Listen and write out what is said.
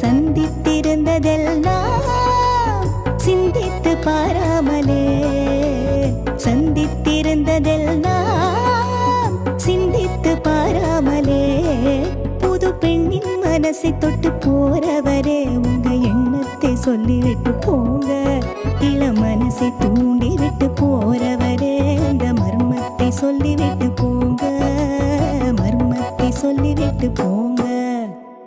சந்தித்திருந்ததெல்லாம் சிந்தித்து பாராமலே, சந்தித்திருந்ததெல்லாம் சிந்தித்து பாராமலே, புது பெண்ணின் மனசை தொட்டு போறவரே உங்க எண்ணத்தை சொல்லிவிட்டு போங்க. இள மனசை தூண்டிவிட்டு போறவரே உங்க மர்மத்தை சொல்லிவிட்டு